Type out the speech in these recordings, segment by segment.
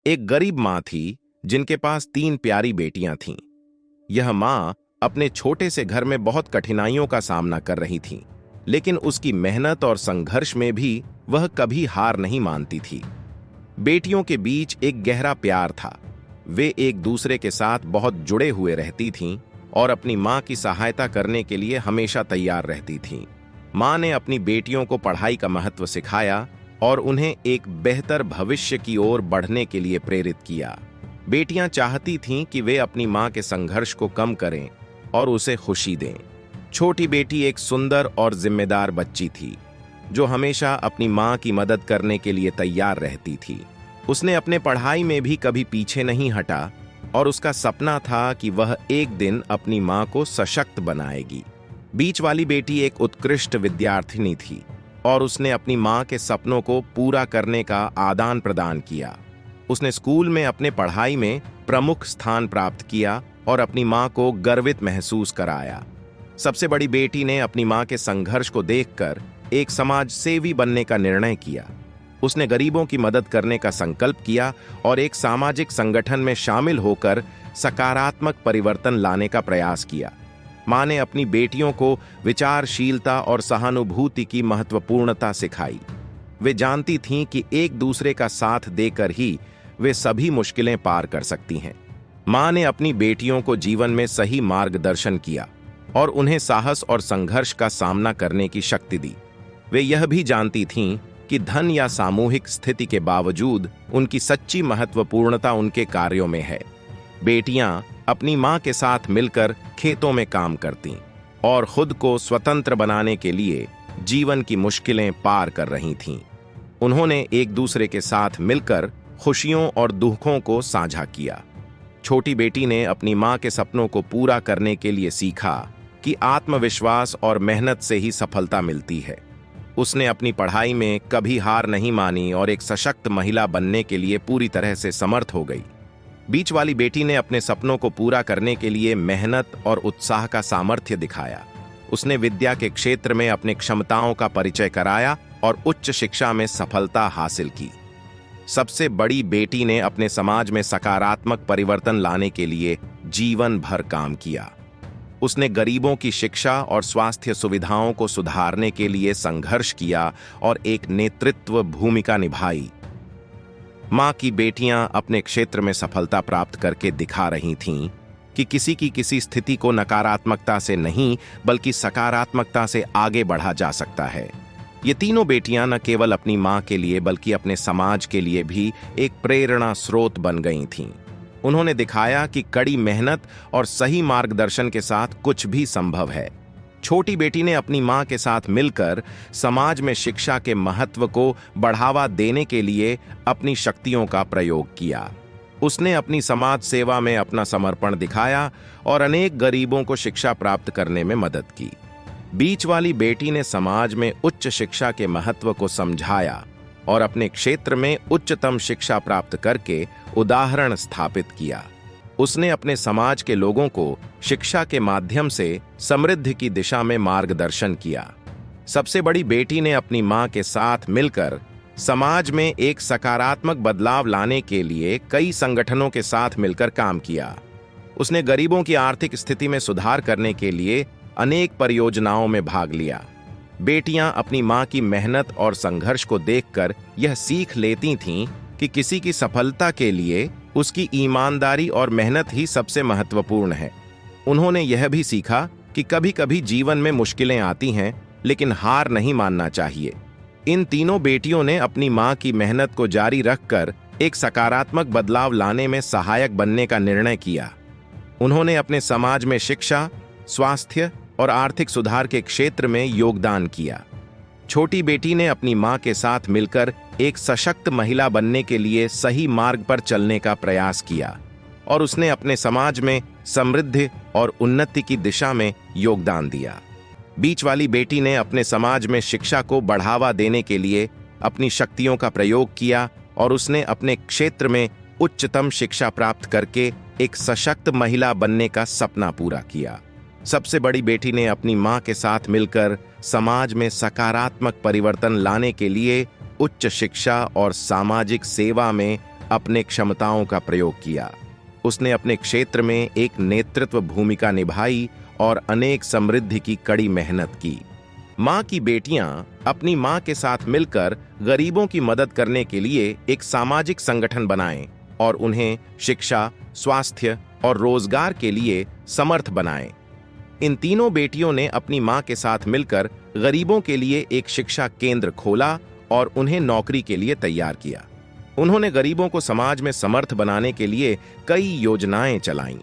एक गरीब माँ थी जिनके पास 3 प्यारी बेटियां थीं। यह माँ अपने छोटे से घर में बहुत कठिनाइयों का सामना कर रही थी, लेकिन उसकी मेहनत और संघर्ष में भी वह कभी हार नहीं मानती थी। बेटियों के बीच एक गहरा प्यार था। वे एक दूसरे के साथ बहुत जुड़े हुए रहती थीं और अपनी माँ की सहायता करने के लिए हमेशा तैयार रहती थीं। माँ ने अपनी बेटियों को पढ़ाई का महत्व सिखाया और उन्हें एक बेहतर भविष्य की ओर बढ़ने के लिए प्रेरित किया। बेटियां चाहती थीं कि वे अपनी मां के संघर्ष को कम करें और उसे खुशी दें। छोटी बेटी एक सुंदर और जिम्मेदार बच्ची थी जो हमेशा अपनी मां की मदद करने के लिए तैयार रहती थी। उसने अपने पढ़ाई में भी कभी पीछे नहीं हटा और उसका सपना था कि वह एक दिन अपनी मां को सशक्त बनाएगी। बीच वाली बेटी एक उत्कृष्ट विद्यार्थिनी थी और उसने अपनी मां के सपनों को पूरा करने का आदान प्रदान किया। उसने स्कूल में अपने पढ़ाई में प्रमुख स्थान प्राप्त किया और अपनी मां को गर्वित महसूस कराया। सबसे बड़ी बेटी ने अपनी मां के संघर्ष को देखकर एक समाज सेवी बनने का निर्णय किया। उसने गरीबों की मदद करने का संकल्प किया और एक सामाजिक संगठन में शामिल होकर सकारात्मक परिवर्तन लाने का प्रयास किया। मां ने अपनी बेटियों को विचारशीलता और सहानुभूति की महत्वपूर्णता सिखाई। वे जानती थीं कि एक दूसरे का साथ देकर ही वे सभी मुश्किलें पार कर सकती हैं। मां ने अपनी बेटियों को जीवन में सही मार्गदर्शन किया और उन्हें साहस और संघर्ष का सामना करने की शक्ति दी। वे यह भी जानती थीं कि धन या सामूहिक स्थिति के बावजूद उनकी सच्ची महत्वपूर्णता उनके कार्यों में है। बेटियां अपनी मां के साथ मिलकर खेतों में काम करतीं और खुद को स्वतंत्र बनाने के लिए जीवन की मुश्किलें पार कर रही थीं। उन्होंने एक दूसरे के साथ मिलकर खुशियों और दुखों को साझा किया। छोटी बेटी ने अपनी मां के सपनों को पूरा करने के लिए सीखा कि आत्मविश्वास और मेहनत से ही सफलता मिलती है। उसने अपनी पढ़ाई में कभी हार नहीं मानी और एक सशक्त महिला बनने के लिए पूरी तरह से समर्थ हो गई। बीच वाली बेटी ने अपने सपनों को पूरा करने के लिए मेहनत और उत्साह का सामर्थ्य दिखाया। उसने विद्या के क्षेत्र में अपनी क्षमताओं का परिचय कराया और उच्च शिक्षा में सफलता हासिल की। सबसे बड़ी बेटी ने अपने समाज में सकारात्मक परिवर्तन लाने के लिए जीवन भर काम किया। उसने गरीबों की शिक्षा और स्वास्थ्य सुविधाओं को सुधारने के लिए संघर्ष किया और एक नेतृत्व भूमिका निभाई। मां की बेटियां अपने क्षेत्र में सफलता प्राप्त करके दिखा रही थीं कि किसी स्थिति को नकारात्मकता से नहीं बल्कि सकारात्मकता से आगे बढ़ा जा सकता है। ये तीनों बेटियां न केवल अपनी मां के लिए बल्कि अपने समाज के लिए भी एक प्रेरणा स्रोत बन गई थीं। उन्होंने दिखाया कि कड़ी मेहनत और सही मार्गदर्शन के साथ कुछ भी संभव है। छोटी बेटी ने अपनी मां के साथ मिलकर समाज में शिक्षा के महत्व को बढ़ावा देने के लिए अपनी शक्तियों का प्रयोग किया। उसने अपनी समाज सेवा में अपना समर्पण दिखाया और अनेक गरीबों को शिक्षा प्राप्त करने में मदद की। बीच वाली बेटी ने समाज में उच्च शिक्षा के महत्व को समझाया और अपने क्षेत्र में उच्चतम शिक्षा प्राप्त करके उदाहरण स्थापित किया। उसने अपने समाज के लोगों को शिक्षा के माध्यम से समृद्धि की दिशा में मार्गदर्शन किया। सबसे बड़ी बेटी ने अपनी मां के साथ मिलकर समाज में एक सकारात्मक बदलाव लाने के लिए कई संगठनों के साथ मिलकर काम किया। उसने गरीबों की आर्थिक स्थिति में सुधार करने के लिए अनेक परियोजनाओं में भाग लिया। बेटियां अपनी मां की मेहनत और संघर्ष को देखकर यह सीख लेती थीं कि किसी की सफलता के लिए उसकी ईमानदारी और मेहनत ही सबसे महत्वपूर्ण है। उन्होंने यह भी सीखा कि कभी-कभी जीवन में मुश्किलें आती हैं, लेकिन हार नहीं मानना चाहिए। इन तीनों बेटियों ने अपनी मां की मेहनत को जारी रखकर एक सकारात्मक बदलाव लाने में सहायक बनने का निर्णय किया। उन्होंने अपने समाज में शिक्षा, स्वास्थ्य और आर्थिक सुधार के क्षेत्र में योगदान किया। छोटी बेटी ने अपनी मां के साथ मिलकर एक सशक्त महिला बनने के लिए सही मार्ग पर चलने का प्रयास किया और उसने अपने समाज में समृद्धि और उन्नति की दिशा में योगदान दिया। बीच वाली बेटी ने अपने समाज में शिक्षा को बढ़ावा देने के लिए अपनी शक्तियों का प्रयोग किया और उसने अपने क्षेत्र में उच्चतम शिक्षा प्राप्त करके एक सशक्त महिला बनने का सपना पूरा किया। सबसे बड़ी बेटी ने अपनी मां के साथ मिलकर समाज में सकारात्मक परिवर्तन लाने के लिए उच्च शिक्षा और सामाजिक सेवा में अपने क्षमताओं का प्रयोग किया। उसने अपने क्षेत्र में एक नेतृत्व भूमिका निभाई और अनेक समृद्धि की कड़ी मेहनत की। मां की बेटियां अपनी मां के साथ मिलकर गरीबों की मदद करने के लिए एक सामाजिक संगठन बनाएं और उन्हें शिक्षा, स्वास्थ्य और रोजगार के लिए समर्थ बनाएं। इन तीनों बेटियों ने अपनी मां के साथ मिलकर गरीबों के लिए एक शिक्षा केंद्र खोला और उन्हें नौकरी के लिए तैयार किया। उन्होंने गरीबों को समाज में समर्थ बनाने के लिए कई योजनाएं चलाईं।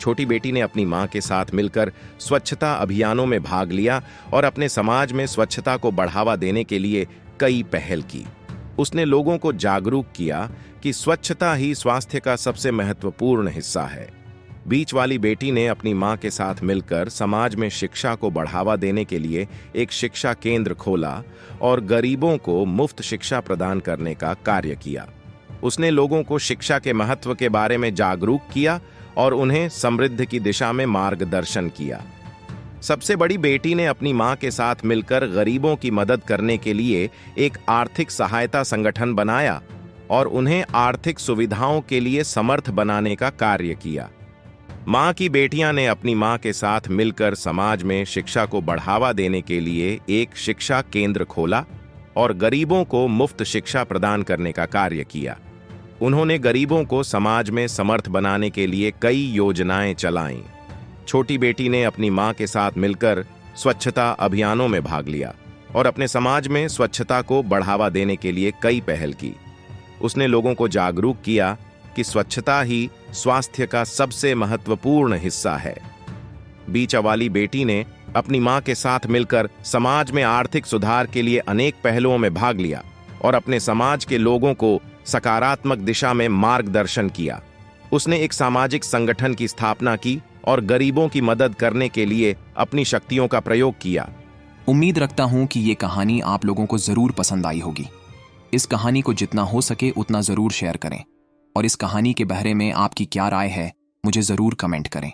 छोटी बेटी ने अपनी मां के साथ मिलकर स्वच्छता अभियानों में भाग लिया और अपने समाज में स्वच्छता को बढ़ावा देने के लिए कई पहल की। उसने लोगों को जागरूक किया कि स्वच्छता ही स्वास्थ्य का सबसे महत्वपूर्ण हिस्सा है। बीच वाली बेटी ने अपनी मां के साथ मिलकर समाज में शिक्षा को बढ़ावा देने के लिए एक शिक्षा केंद्र खोला और गरीबों को मुफ्त शिक्षा प्रदान करने का कार्य किया। उसने लोगों को शिक्षा के महत्व के बारे में जागरूक किया और उन्हें समृद्धि की दिशा में मार्गदर्शन किया। सबसे बड़ी बेटी ने अपनी मां के साथ मिलकर गरीबों की मदद करने के लिए एक आर्थिक सहायता संगठन बनाया और उन्हें आर्थिक सुविधाओं के लिए समर्थ बनाने का कार्य किया। मां की बेटियां ने अपनी मां के साथ मिलकर समाज में शिक्षा को बढ़ावा देने के लिए एक शिक्षा केंद्र खोला और गरीबों को मुफ्त शिक्षा प्रदान करने का कार्य किया। उन्होंने गरीबों को समाज में समर्थ बनाने के लिए कई योजनाएं चलाईं। छोटी बेटी ने अपनी मां के साथ मिलकर स्वच्छता अभियानों में भाग लिया और अपने समाज में स्वच्छता को बढ़ावा देने के लिए कई पहल की। उसने लोगों को जागरूक किया कि स्वच्छता ही स्वास्थ्य का सबसे महत्वपूर्ण हिस्सा है। बीच वाली बेटी ने अपनी मां के साथ मिलकर समाज में आर्थिक सुधार के लिए अनेक पहलुओं में भाग लिया और अपने समाज के लोगों को सकारात्मक दिशा में मार्गदर्शन किया। उसने एक सामाजिक संगठन की स्थापना की और गरीबों की मदद करने के लिए अपनी शक्तियों का प्रयोग किया। उम्मीद रखता हूं कि ये कहानी आप लोगों को जरूर पसंद आई होगी। इस कहानी को जितना हो सके उतना जरूर शेयर करें और इस कहानी के बारे में आपकी क्या राय है मुझे जरूर कमेंट करें।